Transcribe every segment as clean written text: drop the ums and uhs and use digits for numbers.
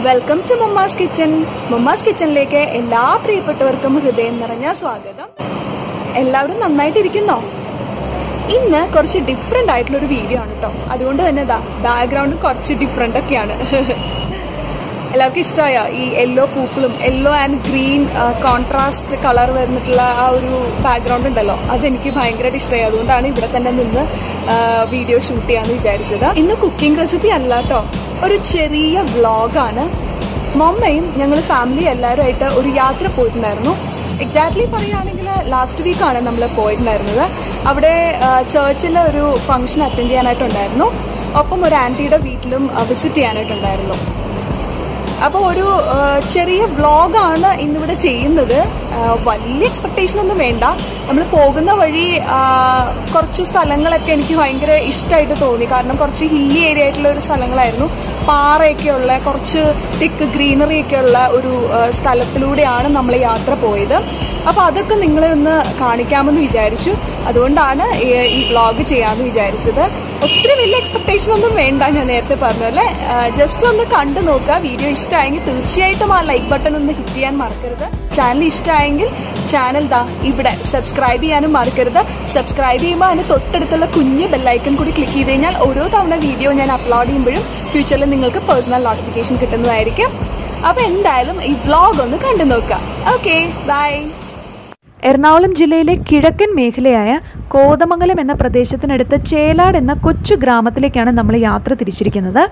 Welcome to mamma's kitchen. Mamma's കിച്ചണിലേക്ക് എല്ലാ പ്രിയപ്പെട്ടവർക്കും ഹൃദയം നിറഞ്ഞ സ്വാഗതം. എല്ലാവരും നന്നായിട്ടിരിക്കുന്നോ? ഇന്ന് കുറച്ച് ഡിഫറെന്റ് ആയിട്ടുള്ളൊരു വീഡിയോ ആണ് കേട്ടോ. അതുകൊണ്ട് തന്നെ ബാക്ക്ഗ്രൗണ്ട് കുറച്ച് ഡിഫറെന്റ് ഒക്കെയാണ്. എല്ലാവർക്കും ഇഷ്ടമായ ഈ യെല്ലോ പൂക്കളും yellow and green contrast colour വരുന്നിട്ടുള്ള ആ ഒരു ബാക്ക്ഗ്രൗണ്ട് ഉണ്ടല്ലോ, അതെനിക്ക് ഭയങ്കരമായിട്ട് ഇഷ്ടമായി. അതുകൊണ്ടാണ് ഇവിടെ തന്നെ നിന്ന് വീഡിയോ ഷൂട്ട് ചെയ്യാന്ന് വിചാരിച്ചത്. ഇന്ന് കുക്കിംഗ് റെസിപ്പി അല്ല കേട്ടോ, ഒരു ചെറിയ വ്ളോഗാണ്. മമ്മയും ഞങ്ങൾ ഫാമിലി എല്ലാവരുമായിട്ട് ഒരു യാത്ര പോയിട്ടുണ്ടായിരുന്നു. എക്സാക്ട്ലി പറയുകയാണെങ്കിൽ ലാസ്റ്റ് വീക്കാണ് നമ്മൾ പോയിട്ടുണ്ടായിരുന്നത്. അവിടെ ചേർച്ചിൽ ഒരു ഫംഗ്ഷൻ അറ്റൻഡ് ചെയ്യാനായിട്ടുണ്ടായിരുന്നു. ഒപ്പം ഒരു ആൻറ്റിയുടെ വീട്ടിലും വിസിറ്റ് ചെയ്യാനായിട്ടുണ്ടായിരുന്നു. അപ്പോൾ ഒരു ചെറിയ വ്ളോഗാണ് ഇന്നിവിടെ ചെയ്യുന്നത്. വലിയ എക്സ്പെക്ടേഷൻ ഒന്നും വേണ്ട. നമ്മൾ പോകുന്ന വഴി കുറച്ച് സ്ഥലങ്ങളൊക്കെ എനിക്ക് ഭയങ്കര ഇഷ്ടമായിട്ട് തോന്നി. കാരണം കുറച്ച് ഹില്ലി ഏരിയ ആയിട്ടുള്ള ഒരു സ്ഥലങ്ങളായിരുന്നു. പാറയൊക്കെയുള്ള കുറച്ച് തിക്ക് ഗ്രീനറി ഒക്കെ ഉള്ള ഒരു സ്ഥലത്തിലൂടെയാണ് നമ്മൾ യാത്ര പോയത്. അപ്പോൾ അതൊക്കെ നിങ്ങളെ ഒന്ന് കാണിക്കാമെന്ന് വിചാരിച്ചു. അതുകൊണ്ടാണ് ഈ വ്ളോഗ് ചെയ്യാമെന്ന് വിചാരിച്ചത്. ഒത്തിരി വലിയ എക്സ്പെക്ടേഷൻ ഒന്നും വേണ്ട, ഞാൻ നേരത്തെ പറഞ്ഞല്ലേ. ജസ്റ്റ് ഒന്ന് കണ്ടു നോക്കുക. വീഡിയോ ഇഷ്ടമായെങ്കിൽ തീർച്ചയായിട്ടും ആ ലൈക്ക് ബട്ടൺ ഒന്ന് ഹിറ്റ് ചെയ്യാൻ മറക്കരുത്. ചാനൽ ഇഷ്ടമായെങ്കിൽ ചാനൽ ഇവിടെ സബ്സ്ക്രൈബ് ചെയ്യാനും മറക്കരുത്. സബ്സ്ക്രൈബ് ചെയ്യുമ്പോൾ അതിന് തൊട്ടടുത്തുള്ള കുഞ്ഞ് ബെല്ലൈക്കൺ കൂടി ക്ലിക്ക് ചെയ്ത് കഴിഞ്ഞാൽ ഓരോ തവണ വീഡിയോ ഞാൻ അപ്ലോഡ് ചെയ്യുമ്പോഴും ഫ്യൂച്ചറിൽ നിങ്ങൾക്ക് പേഴ്സണൽ നോട്ടിഫിക്കേഷൻ കിട്ടുന്നതായിരിക്കും. അപ്പോൾ എന്തായാലും ഈ വ്ളോഗ് ഒന്ന് കണ്ടു നോക്കുക. Okay, by. എറണാകുളം ജില്ലയിലെ കിഴക്കൻ മേഖലയായ കോതമംഗലം എന്ന പ്രദേശത്തിനടുത്ത് ചേലാട് എന്ന കൊച്ചു ഗ്രാമത്തിലേക്കാണ് നമ്മൾ യാത്ര തിരിച്ചിരിക്കുന്നത്.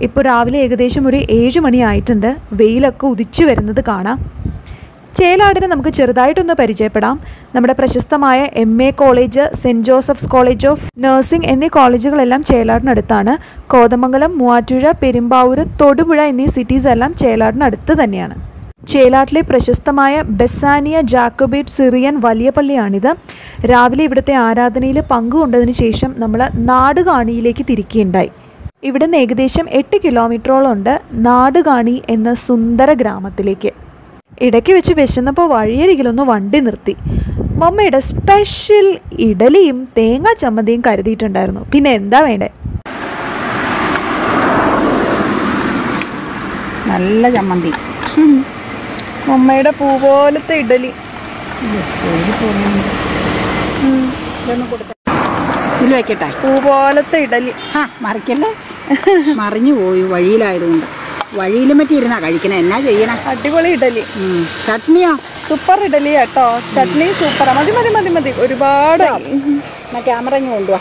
ഇപ്പോൾ രാവിലെ ഏകദേശം ഒരു 7 മണി ആയിട്ടുണ്ട്. വെയിലൊക്കെ ഉദിച്ചു വരുന്നത് കാണാം. ചേലാടിനെ നമുക്ക് ചെറുതായിട്ടൊന്ന് പരിചയപ്പെടാം. നമ്മുടെ പ്രശസ്തമായ MA college, saint Joseph's college of nursing എന്നീ കോളേജുകളെല്ലാം ചേലാടിനടുത്താണ്. കോതമംഗലം, മൂവാറ്റുപുഴ, പെരുമ്പാവൂർ, തൊടുപുഴ എന്നീ സിറ്റീസ് എല്ലാം ചേലാടിനടുത്ത് തന്നെയാണ്. ചേലാട്ടിലെ പ്രശസ്തമായ ബെസാനിയ ജാക്കോബേറ്റ് സിറിയൻ വലിയ പള്ളിയാണിത്. രാവിലെ ഇവിടുത്തെ ആരാധനയിൽ പങ്കുകൊണ്ടതിന് ശേഷം നമ്മൾ നാടുകാണിയിലേക്ക് തിരിക്കുകയുണ്ടായി. ഇവിടുന്ന് ഏകദേശം 8 കിലോമീറ്ററോളം ഉണ്ട് നാടുകാണി എന്ന സുന്ദര ഗ്രാമത്തിലേക്ക്. ഇടയ്ക്ക് വെച്ച് വിശന്നപ്പോൾ വഴിയരികിലൊന്ന് വണ്ടി നിർത്തി. മമ്മയുടെ സ്പെഷ്യൽ ഇഡലിയും തേങ്ങാ ചമ്മന്തിയും കരുതിയിട്ടുണ്ടായിരുന്നു. പിന്നെ എന്താ വേണ്ടേ? നല്ല ചമ്മന്തി, മമ്മയുടെ പൂ പോലത്തെ ഇഡലി. ഇതിൽ വെക്കട്ടെ? പൂ പോലത്തെ ഇഡലി. മറിക്കല്ലേ, മറിഞ്ഞു പോയി വഴിയിലായതുകൊണ്ട്. വഴിയിലും മറ്റേ ഇരുന്നാ കഴിക്കണേ, എന്നാ ചെയ്യണേ? അടിപൊളി ഇഡലി. ചട്നിയോ? സൂപ്പർ ഇഡലി കേട്ടോ. ചട്നി സൂപ്പറാ. മതി മതി മതി മതി, ഒരുപാട്. ക്യാമറ ഇങ്ങ് കൊണ്ടുപോവാ.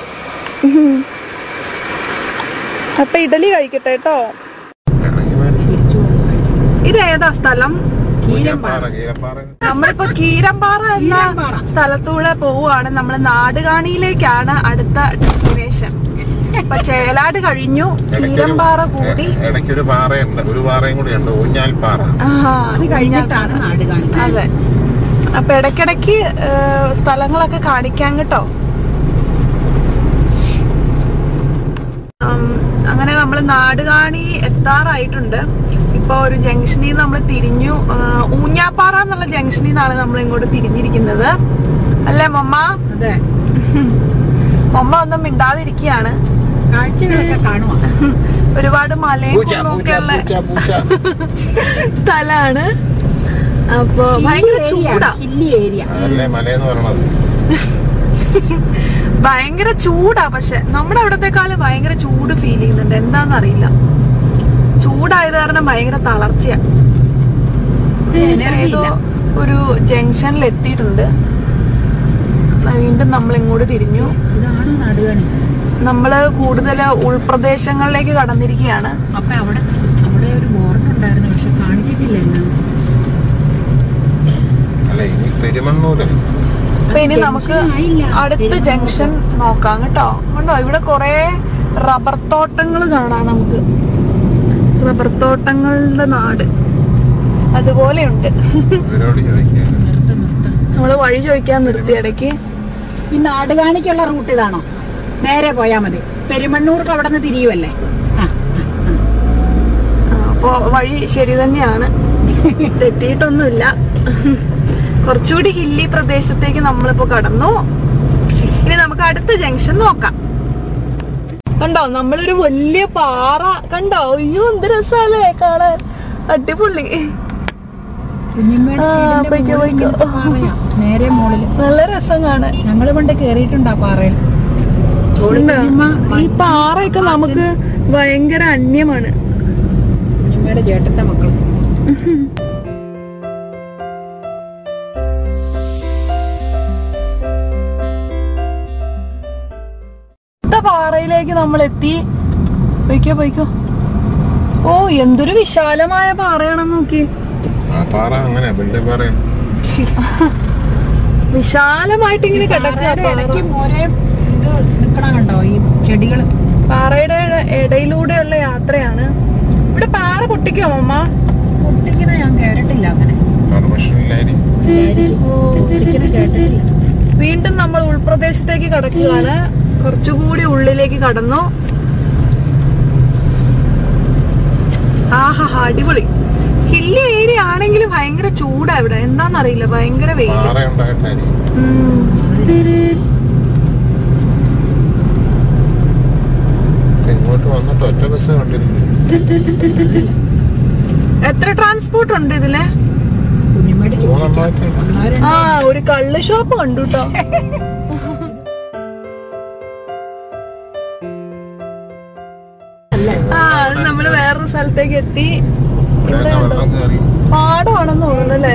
അപ്പൊ ഇഡലി കഴിക്കട്ടെ കേട്ടോ. ഇത് ഏതാ സ്ഥലം? നമ്മളിപ്പോ കീരമ്പാറ എന്ന സ്ഥലത്തൂടെ പോവുകയാണ്. നമ്മള് നാടുകാണിയിലേക്കാണ് അടുത്ത ഡെസ്റ്റിനേഷൻ. ഇപ്പൊ ചേലാട് കഴിഞ്ഞു, കീരമ്പാറ കൂടി. ഇടയ്ക്കൊരു പാറയുണ്ട്, ഒരു പാറയും കൂടി ഉണ്ട്, ഊഞ്ഞാൽപ്പാറ. അത് കഴിഞ്ഞിട്ടാണ് നാടുകാണി. അതെ. അപ്പൊ ഇടയ്ക്കിടയ്ക്ക് സ്ഥലങ്ങളൊക്കെ കാണിക്കാൻ കേട്ടോ. അങ്ങനെ നമ്മള് നാടുകാണി എത്താറായിട്ടുണ്ട്. ഇപ്പൊ ഒരു ജംഗ്ഷനിൽ നിന്ന് നമ്മൾ തിരിഞ്ഞു. ഊഞ്ഞാപ്പാറ എന്നുള്ള ജംഗ്ഷനിൽ നിന്നാണ് നമ്മൾ ഇങ്ങോട്ട് തിരിഞ്ഞിരിക്കുന്നത്, അല്ലേ മമ്മ? അതെ. മമ്മ ഒന്നും മിണ്ടാതിരിക്കുകയാണ്. കാഴ്ചകളൊക്കെ കാണുക. ഒരുപാട് മലയും ഒക്കെയുള്ള സ്ഥലാണ്. അപ്പൊ ഭയങ്കര ചൂടാ. ഭയങ്കര ചൂടാ. പക്ഷെ നമ്മുടെ അവിടത്തെക്കാളും ഭയങ്കര ചൂട് ഫീൽ ചെയ്യുന്നുണ്ട്. എന്താന്നറിയില്ല, ചൂടായത് കാരണം ഭയങ്കര തളർച്ചയാ. ഏതോ ഒരു ജംഗ്ഷനിൽ എത്തിയിട്ടുണ്ട്. വീണ്ടും നമ്മൾ ഇങ്ങോട്ട് തിരിഞ്ഞു. നമ്മള് കൂടുതൽ ഉൾപ്രദേശങ്ങളിലേക്ക് കടന്നിരിക്കുകയാണ്. അപ്പൊ അവിടെ ഒരു ബോർഡ് ഉണ്ടായിരുന്നു, പക്ഷെ കാണിച്ചിട്ടില്ല. അപ്പൊ ഇനി നമുക്ക് അടുത്ത ജംഗ്ഷൻ നോക്കാം കേട്ടോ. കണ്ടോ, ഇവിടെ കൊറേ റബ്ബർ തോട്ടങ്ങൾ കാണാം. നമുക്ക് റബ്ബർ തോട്ടങ്ങളുടെ നാട് അതുപോലെയുണ്ട്. നമ്മള് വഴി ചോദിക്കാൻ നിർത്തി ഇടയ്ക്ക്. ഈ നാടുകാണിക്കുള്ള റൂട്ട് ഇതാണോ? നേരെ പോയാ മതി. പെരുമണ്ണൂർക്ക് അവിടെ നിന്ന് തിരിയുമല്ലേ? അപ്പൊ വഴി ശരി തന്നെയാണ്, തെറ്റിയിട്ടൊന്നുമില്ല. കുറച്ചുകൂടി ഹില്ലി പ്രദേശത്തേക്ക് നമ്മളിപ്പോ കടന്നു. ഇനി നമുക്ക് അടുത്ത ജംഗ്ഷൻ നോക്കാം. കണ്ടോ നമ്മളൊരു വലിയ പാറ കണ്ടോ. അയ്യോ എന്ത് രസാലേ കാണാൻ, അടിപൊളി. നേരെ മുകളില് നല്ല രസം കാണാൻ. ഞങ്ങള് കൊണ്ട് കേറിയിട്ടുണ്ട് ആ പാറയിൽ. ഈ പാറയൊക്കെ നമുക്ക് ഭയങ്കര അന്യമാണ്. കുഞ്ഞമ്മയുടെ ചേട്ടന്റെ മക്കൾ. പാറയിലേക്ക് നമ്മൾ എത്തി. പോയിക്കോ പോയിക്കോ. ഓ എന്തൊരു വിശാലമായ പാറയാണെന്ന് നോക്കി. വിശാലമായിട്ട് ഇങ്ങനെ കണ്ടോ ഈ ചെടികള്. പാറയുടെ ഇടയിലൂടെയുള്ള യാത്രയാണ്. ഇവിടെ പാറ പൊട്ടിക്കോ അമ്മ? പൊട്ടിക്കുന്ന ഞാൻ കേട്ടിട്ടില്ല അങ്ങനെ. കേട്ടിട്ടില്ല. വീണ്ടും നമ്മൾ ഉൾപ്രദേശത്തേക്ക് കടക്കുകയാണ്. കുറച്ചുകൂടി ഉള്ളിലേക്ക് കടന്നു. ആഹാ അടിപൊളി. ഹില്ലി ഏരിയ ആണെങ്കിൽ ഭയങ്കര ചൂടാ ഇവിടെ. എന്താന്നറിയില്ല, ഭയങ്കര വെയിൽ. എത്ര ട്രാൻസ്പോർട്ട് ഉണ്ട് ഇതില്? ആ ഒരു കള്ള് ഷോപ്പ് കണ്ടു കേട്ടോ. ആ അത് നമ്മള് വേറൊരു സ്ഥലത്തേക്ക് എത്തി. ഇവിടെ പാടമാണെന്ന് തോന്നുന്നല്ലേ,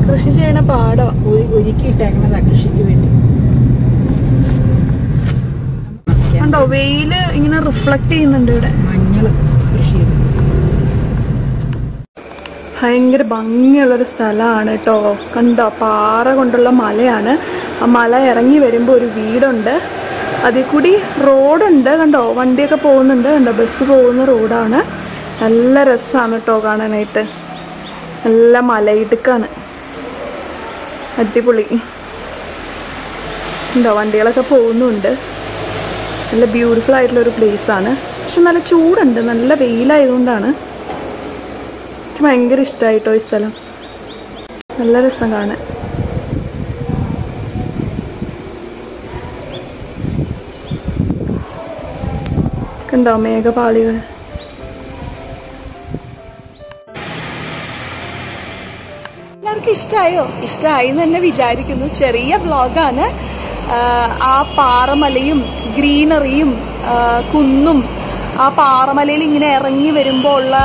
കൃഷി ചെയ്യണ പാടം ഒരുക്കിയിട്ടേക്കണതാ കൃഷിക്ക് വേണ്ടി. കണ്ടോ വെയില് ഇങ്ങനെ റിഫ്ലക്ട് ചെയ്യുന്നുണ്ട് ഇവിടെ. മഞ്ഞള് കൃഷി ചെയ്തു. ഭയങ്കര ഭംഗിയുള്ളൊരു സ്ഥലമാണ് കേട്ടോ. കണ്ടോ പാറ കൊണ്ടുള്ള മലയാണ്. ആ മല ഇറങ്ങി വരുമ്പോൾ ഒരു വീടുണ്ട്, അതിൽ കൂടി റോഡുണ്ട്. കണ്ടോ വണ്ടിയൊക്കെ പോകുന്നുണ്ട്. കണ്ടോ ബസ് പോകുന്ന റോഡാണ്. നല്ല രസമാണ് കേട്ടോ കാണാനായിട്ട്. നല്ല മലയിടുക്കാണ്, അടിപൊളി. കണ്ടോ വണ്ടികളൊക്കെ പോകുന്നുണ്ട്. നല്ല ബ്യൂട്ടിഫുൾ ആയിട്ടുള്ളൊരു പ്ലേസാണ്. പക്ഷെ നല്ല ചൂടുണ്ട്, നല്ല വെയിലായതുകൊണ്ടാണ്. എനിക്ക് ഭയങ്കര ഇഷ്ടമായിട്ടോ ഈ സ്ഥലം. നല്ല രസം കാണാൻ. കണ്ടോ മേഘപാളികൾ. എല്ലാവർക്കും ഇഷ്ടമായോ? ഇഷ്ടമായി എന്ന് തന്നെ വിചാരിക്കുന്നു. ചെറിയ വ്ളോഗാണ്. ആ പാറമലയും ഗ്രീനറിയും കുന്നും ആ പാറമലയിൽ ഇങ്ങനെ ഇറങ്ങി വരുമ്പോൾ ഉള്ള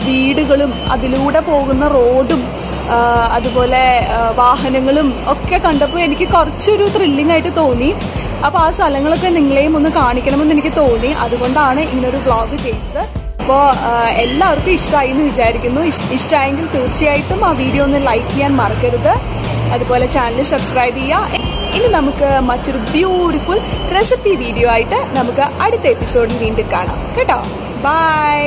വീടുകളും അതിലൂടെ പോകുന്ന റോഡും അതുപോലെ വാഹനങ്ങളും ഒക്കെ കണ്ടപ്പോൾ എനിക്ക് കുറച്ചൊരു ത്രില്ലിംഗ് ആയിട്ട് തോന്നി. അപ്പോൾ ആ സ്ഥലങ്ങളൊക്കെ നിങ്ങളെയും ഒന്ന് കാണിക്കണമെന്ന് എനിക്ക് തോന്നി. അതുകൊണ്ടാണ് ഇങ്ങനൊരു വ്ളോഗ് ചെയ്തത്. അപ്പോൾ എല്ലാവർക്കും ഇഷ്ടമായി എന്ന് വിചാരിക്കുന്നു. ഇഷ്ടമായെങ്കിൽ തീർച്ചയായിട്ടും ആ വീഡിയോ ഒന്ന് ലൈക്ക് ചെയ്യാൻ മറക്കരുത്. അതുപോലെ ചാനൽ സബ്സ്ക്രൈബ് ചെയ്യുക. ഇനി നമുക്ക് മറ്റൊരു ബ്യൂട്ടിഫുൾ റെസിപ്പി വീഡിയോ ആയിട്ട് നമുക്ക് അടുത്ത എപ്പിസോഡിൽ വീണ്ടും കാണാം കേട്ടോ. ബൈ.